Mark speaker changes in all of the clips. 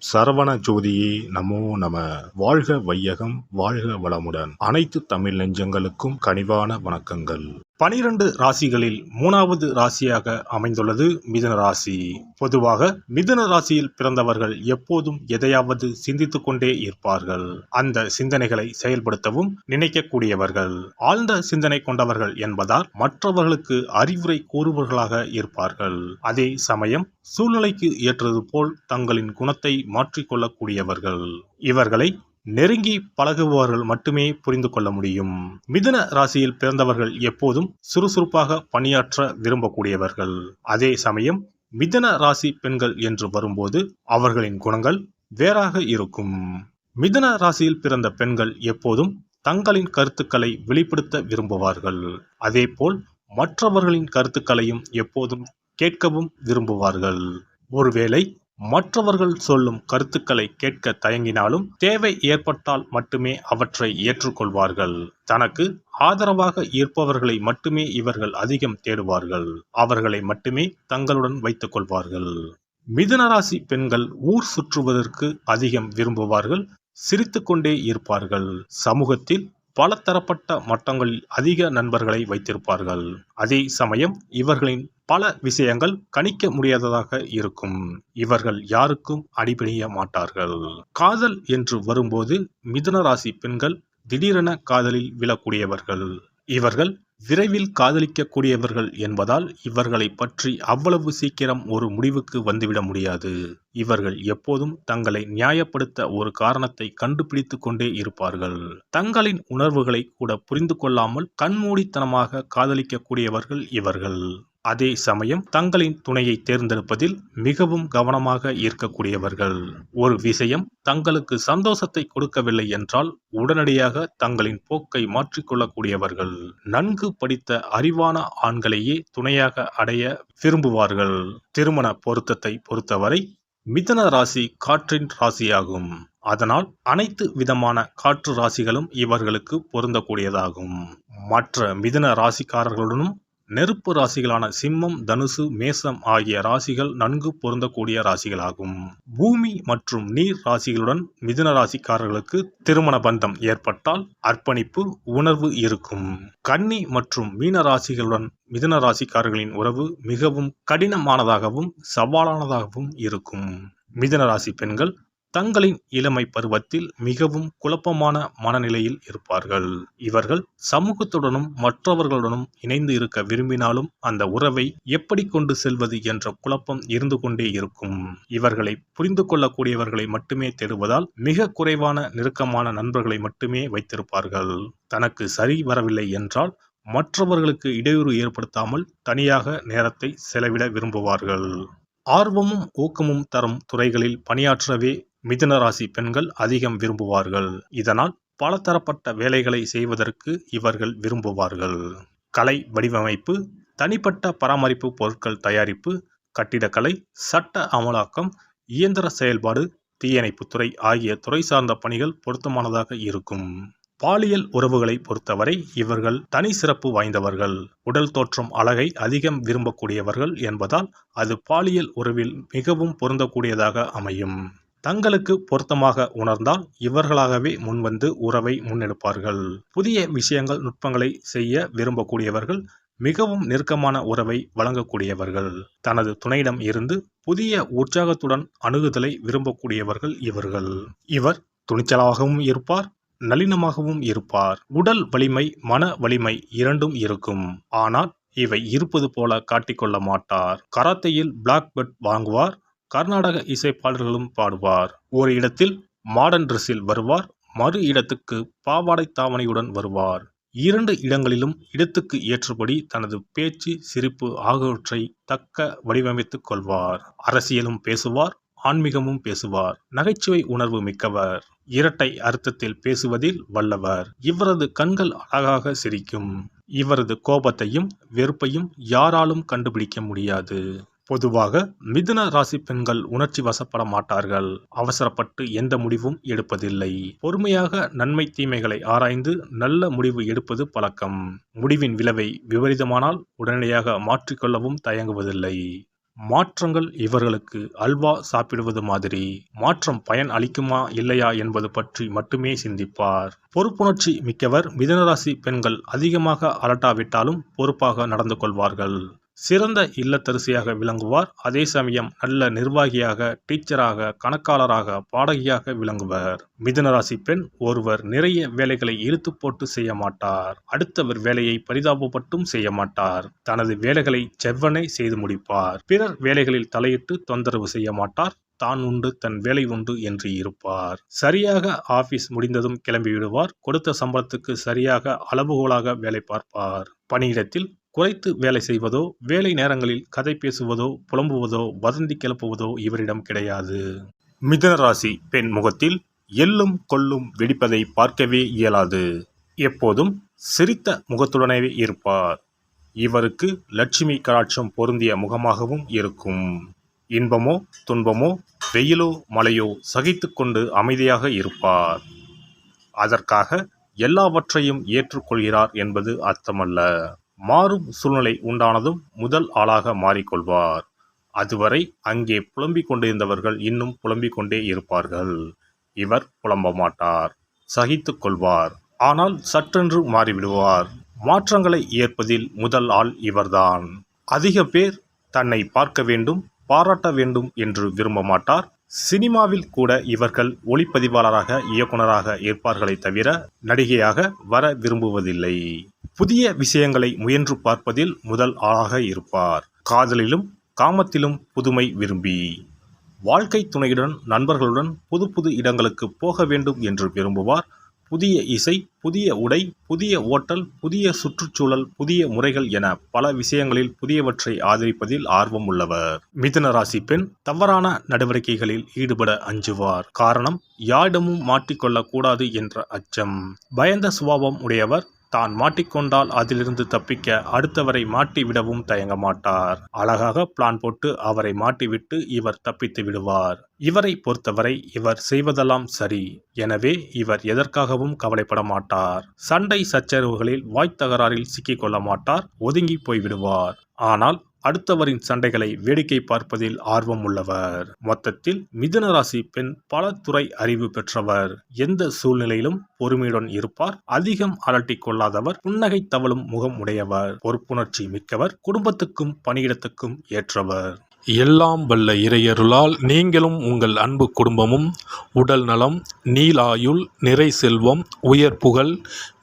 Speaker 1: சரவண ஜோதியே நமோ நம. வாழ்க வையகம், வாழ்க வளமுடன். அனைத்து தமிழ் நெஞ்சங்களுக்கும் கனிவான வணக்கங்கள். 12 ராசிகளில் 3வது ராசியாக அமைந்துள்ளது மிதுன ராசி. பொதுவாக மிதுன ராசியில் பிறந்தவர்கள் எப்போதும் எதையாவது சிந்தித்துக் கொண்டே இருப்பார்கள். அந்த சிந்தனைகளை செயல்படுத்தவும் நினைக்கக்கூடியவர்கள், ஆழ்ந்த சிந்தனை கொண்டவர்கள் என்பதால் மற்றவர்களுக்கு அறிவுரை கூறுபவர்களாக இருப்பார்கள். அதே சமயம் சூழ்நிலைக்கு ஏற்றது போல் தங்களின் குணத்தை மாற்றிக்கொள்ளக்கூடியவர்கள். இவர்களை நெருங்கி பழகுபவர்கள் மட்டுமே புரிந்து கொள்ள முடியும். மிதுன ராசியில் பிறந்தவர்கள் எப்போதும் சுறுசுறுப்பாக பணியாற்ற விரும்பக்கூடியவர்கள். அதே சமயம் மிதுன ராசி பெண்கள் என்று வரும்போது அவர்களின் குணங்கள் வேறாக இருக்கும். மிதுன ராசியில் பிறந்த பெண்கள் எப்போதும் தங்களின் கருத்துக்களை வெளிப்படுத்த விரும்புவார்கள். அதேபோல் மற்றவர்களின் கருத்துக்களையும் எப்போதும் கேட்கவும் விரும்புவார்கள். ஒருவேளை மற்றவர்கள் சொல்லும் கருத்துக்களை கேட்க தயங்கினாலும் தேவை ஏற்பட்டால் மட்டுமே அவற்றை ஏற்றுக்கொள்வார்கள். தனக்கு ஆதரவாக இருப்பவர்களை மட்டுமே இவர்கள் அதிகம் தேடுவார்கள். அவர்களை மட்டுமே தங்களுடன் வைத்துக் கொள்வார்கள். மிதுனராசி பெண்கள் ஊர் சுற்றுவதற்கு அதிகம் விரும்புவார்கள். சிரித்துக்கொண்டே இருப்பார்கள். சமூகத்தில் பல தரப்பட்ட மட்டங்களில் அதிக நண்பர்களை வைத்திருப்பார்கள். அதே சமயம் இவர்களின் பல விஷயங்கள் கணிக்க முடியாததாக இருக்கும். இவர்கள் யாருக்கும் அடிபணிய மாட்டார்கள். காதல் என்று வரும்போது மிதுன ராசி பெண்கள் திடீரென காதலில் விழக்கூடியவர்கள். இவர்கள் விரைவில் காதலிக்கக்கூடியவர்கள் என்பதால் இவர்களை பற்றி அவ்வளவு சீக்கிரம் ஒரு முடிவுக்கு வந்துவிட முடியாது. இவர்கள் எப்போதும் தங்களை நியாயப்படுத்த ஒரு காரணத்தை கண்டுபிடித்து கொண்டே இருப்பார்கள். தங்களின் உணர்வுகளை கூட புரிந்து கொள்ளாமல் கண்மூடித்தனமாக காதலிக்கக்கூடியவர்கள் இவர்கள். அதே சமயம் தங்களின் துணையை தேர்ந்தெடுப்பதில் மிகவும் கவனமாக இருக்கக்கூடியவர்கள். ஒரு விஷயம் தங்களுக்கு சந்தோஷத்தை கொடுக்கவில்லை என்றால் உடனடியாக தங்களின் போக்கை மாற்றிக்கொள்ளக்கூடியவர்கள். நன்கு படித்த அறிவான ஆண்களையே துணையாக அடைய விரும்புவார்கள். திருமண பொருத்தத்தை பொறுத்தவரை மிதுன ராசி காற்றின் ராசியாகும். அதனால் அனைத்து விதமான காற்று ராசிகளும் இவர்களுக்கு பொருந்தக்கூடியதாகும். மற்ற மிதுன ராசிக்காரர்களுடனும் நெருப்பு ராசிகளான சிம்மம், தனுசு, மேசம் ஆகிய ராசிகள் நன்கு பொருந்தக்கூடிய ராசிகளாகும். பூமி மற்றும் நீர் ராசிகளுடன் மிதுன ராசிக்காரர்களுக்கு திருமண பந்தம் ஏற்பட்டால் அர்ப்பணிப்பு உணர்வு இருக்கும். கன்னி மற்றும் மீன ராசிகளுடன் மிதுன ராசிக்காரர்களின் உறவு மிகவும் கடினமானதாகவும் சவாலானதாகவும் இருக்கும். மிதுன ராசி பெண்கள் தங்களின் இளமை பருவத்தில் மிகவும் குழப்பமான மனநிலையில் இருப்பார்கள். இவர்கள் சமூகத்துடனும் மற்றவர்களுடனும் இணைந்து இருக்க விரும்பினாலும் அந்த உறவை எப்படி கொண்டு செல்வது என்ற குழப்பம் இருந்து கொண்டே இருக்கும். இவர்களை புரிந்து கொள்ளக்கூடியவர்களை மட்டுமே தேடுவதால் மிக குறைவான நெருக்கமான நண்பர்களை மட்டுமே வைத்திருப்பார்கள். தனக்கு சரி வரவில்லை என்றால் மற்றவர்களுக்கு இடையூறு ஏற்படுத்தாமல் தனியாக நேரத்தை செலவிட விரும்புவார்கள். ஆர்வமும் ஊக்கமும் தரும் துறைகளில் பணியாற்றவே மிதுன ராசி பெண்கள் அதிகம் விரும்புவார்கள். இதனால் பல தரப்பட்ட வேலைகளை செய்வதற்கு இவர்கள் விரும்புவார்கள். கலை வடிவமைப்பு, தனிப்பட்ட பராமரிப்பு பொருட்கள் தயாரிப்பு, கட்டிடக்கலை, சட்ட அமலாக்கம், இயந்திர செயல்பாடு, தீயணைப்புத்துறை ஆகிய துறை சார்ந்த பணிகள் பொருத்தமானதாக இருக்கும். பாலியல் உறவுகளை பொறுத்தவரை இவர்கள் தனி சிறப்பு வாய்ந்தவர்கள். உடல் தோற்றம் அழகை அதிகம் விரும்பக்கூடியவர்கள் என்பதால் அது பாலியல் உறவில் மிகவும் பொருந்தக்கூடியதாக அமையும். தங்களுக்கு பொருத்தமாக உணர்ந்தால் இவர்களாகவே முன்வந்து உறவை முன்னெடுப்பார்கள். புதிய விஷயங்கள், நுட்பங்களை செய்ய விரும்பக்கூடியவர்கள். மிகவும் நெருக்கமான உறவை வழங்கக்கூடியவர்கள். தனது துணையிடம் இருந்து புதிய உற்சாகத்துடன் அணுகுதலை விரும்பக்கூடியவர்கள் இவர்கள். இவர் துணிச்சலாகவும் இருப்பார், நளினமாகவும் இருப்பார். உடல் வலிமை, மன வலிமை இரண்டும் இருக்கும். ஆனால் இவை இருப்பது போல காட்டிக்கொள்ள மாட்டார். கராத்தையில் பிளாக் பெல்ட் வாங்குவார். கர்நாடக இசைப்பாடல்களும் பாடுவார். ஒரு இடத்தில் மாடர்ன் ட்ரெஸ்ஸில் வருவார், மறு இடத்துக்கு பாவாடை தாவணியுடன் வருவார். 2 இடங்களிலும் இடத்துக்கு ஏற்றபடி தனது பேச்சு, சிரிப்பு ஆகியவற்றை தக்க வடிவமைத்துக் கொள்வார். அரசியலும் பேசுவார், ஆன்மீகமும் பேசுவார். நகைச்சுவை உணர்வு மிக்கவர். இரட்டை அர்த்தத்தில் பேசுவதில் வல்லவர். இவரது கண்கள் அழகாக சிரிக்கும். இவரது கோபத்தையும் வெறுப்பையும் யாராலும் கண்டுபிடிக்க முடியாது. பொதுவாக மிதுன ராசி பெண்கள் உணர்ச்சி வசப்பட மாட்டார்கள். அவசரப்பட்டு எந்த முடிவும் எடுப்பதில்லை. பொறுமையாக நன்மை தீமைகளை ஆராய்ந்து நல்ல முடிவு எடுப்பது பழக்கம். முடிவின் விளைவை விபரீதமானால் உடனடியாக மாற்றிக்கொள்ளவும் தயங்குவதில்லை. மாற்றங்கள் இவர்களுக்கு அல்வா சாப்பிடுவது மாதிரி. மாற்றம் பயன் அளிக்குமா இல்லையா என்பது பற்றி மட்டுமே சிந்திப்பார். பொறுப்புணர்ச்சி மிக்கவர். மிதுனராசி பெண்கள் அதிகமாக அலட்டாவிட்டாலும் பொறுப்பாக நடந்து கொள்வார்கள். சிறந்த இல்லத்தரசியாக விளங்குவார். அதே சமயம் நல்ல நிர்வாகியாக, டீச்சராக, கணக்காளராக, பாடகியாக விளங்குவர். மிதுனராசி பெண் ஒருவர் நிறைய வேலைகளை இழுத்து போட்டு செய்ய மாட்டார். அடுத்தவர் வேலையை பரிதாபப்பட்டும் செய்ய மாட்டார். தனது வேலைகளை செவ்வனே செய்து முடிப்பார். பிறர் வேலைகளில் தலையிட்டு தொந்தரவு செய்ய மாட்டார். தான் உண்டு தன் வேலை உண்டு என்று இருப்பார். சரியாக ஆபீஸ் முடிந்ததும் கிளம்பி விடுவார். கொடுத்த சம்பளத்துக்கு சரியாக அளவுகோலாக வேலை பார்ப்பார். பணியிடத்தில் குறைத்து வேலை செய்வதோ, வேலை நேரங்களில் கதை பேசுவதோ, புலம்புவதோ, வதந்தி கிளப்புவதோ இவரிடம் கிடையாது. மிதுன ராசி பெண் முகத்தில் எள்ளும் கொள்ளும் வெடிப்பதை பார்க்கவே இயலாது. எப்போதும் சிரித்த முகத்துடனே இருப்பார். இவருக்கு லட்சுமி கடாட்சம் பொருந்திய முகமாகவும் இருக்கும். இன்பமோ துன்பமோ வெயிலோ மழையோ சகித்து கொண்டு அமைதியாக இருப்பார். அதற்காக எல்லாவற்றையும் ஏற்றுக்கொள்கிறார் என்பது அர்த்தமல்ல. மாறும் சூழ்நிலை உண்டானதும் முதல் ஆளாக மாறிக்கொள்வார். அதுவரை அங்கே புலம்பிக் கொண்டிருந்தவர்கள் இன்னும் புலம்பிக் கொண்டே இருப்பார்கள். இவர் புலம்ப மாட்டார், சகித்து கொள்வார். ஆனால் சற்றென்று மாறிவிடுவார். மாற்றங்களை ஏற்பதில் முதல் ஆள் இவர்தான். அதிக பேர் தன்னை பார்க்க வேண்டும், பாராட்ட வேண்டும் என்று விரும்ப மாட்டார். சினிமாவில் கூட இவர்கள் ஒளிப்பதிவாளராக, இயக்குனராக இருப்பார்களே தவிர நடிகையாக வர விரும்புவதில்லை. புதிய விஷயங்களை முயன்று பார்ப்பதில் முதல் ஆளாக இருப்பார். காதலிலும் காமத்திலும் புதுமை விரும்பி, வாழ்க்கை துணையுடன் நண்பர்களுடன் புது புது இடங்களுக்கு போக வேண்டும் என்று விரும்புவார். புதிய இசை, புதிய உடை, புதிய ஓட்டல், புதிய சுற்றுச்சூழல், புதிய முறைகள் என பல விஷயங்களில் புதியவற்றை ஆதரிப்பதில் ஆர்வம் உள்ளவர். மிதுன ராசி பெண் தவறான நடவடிக்கைகளில் ஈடுபட அஞ்சுவார். காரணம், யாரிடமும் மாட்டிக்கொள்ளக் கூடாது என்ற அச்சம். பயந்த சுபாவம் உடையவர். தான் மாட்டிக்கொண்டால் அதிலிருந்து தப்பிக்க அடுத்தவரை மாட்டி விடவும் தயங்க மாட்டார். அழகாக பிளான் போட்டு அவரை மாட்டிவிட்டு இவர் தப்பித்து விடுவார். இவரை பொறுத்தவரை இவர் செய்வதெல்லாம் சரி. எனவே இவர் எதற்காகவும் கவலைப்பட மாட்டார். சண்டை சச்சரவுகளில் வாய்த்தகராறில் சிக்கிக்கொள்ள மாட்டார். ஒதுங்கி போய்விடுவார். ஆனால் அடுத்தவரின் சண்டைகளை வேடிக்கை பார்ப்பதில் ஆர்வம் உள்ளவர். மொத்தத்தில் மிதுன ராசி பெண் பல துறை அறிவு பெற்றவர். எந்த சூழ்நிலையிலும் பொறுமையுடன் இருப்பார். அதிகம் அலட்டிக் கொள்ளாதவர். புன்னகை தவழும் முகம் உடையவர். பொறுப்புணர்ச்சி மிக்கவர். குடும்பத்துக்கும் பணியிடத்துக்கும் ஏற்றவர்.
Speaker 2: எல்லாம் வல்ல இறையருளால் நீங்களும் உங்கள் அன்பு குடும்பமும் உடல் நலம், நீலாயுள், நிறை செல்வம், உயர் புகழ்,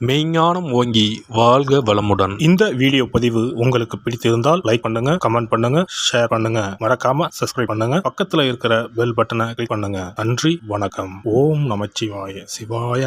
Speaker 2: மெய்ஞானம் ஓங்கி வாழ்க வளமுடன்.
Speaker 1: இந்த வீடியோ பதிவு உங்களுக்கு பிடித்திருந்தால் லைக் பண்ணுங்க, கமெண்ட் பண்ணுங்க, ஷேர் பண்ணுங்க. மறக்காம சப்ஸ்கிரைப் பண்ணுங்க. பக்கத்துல இருக்கிற பெல் பட்டனை கிளிக் பண்ணுங்க. நன்றி, வணக்கம். ஓம் நமச்சிவாய. சிவாய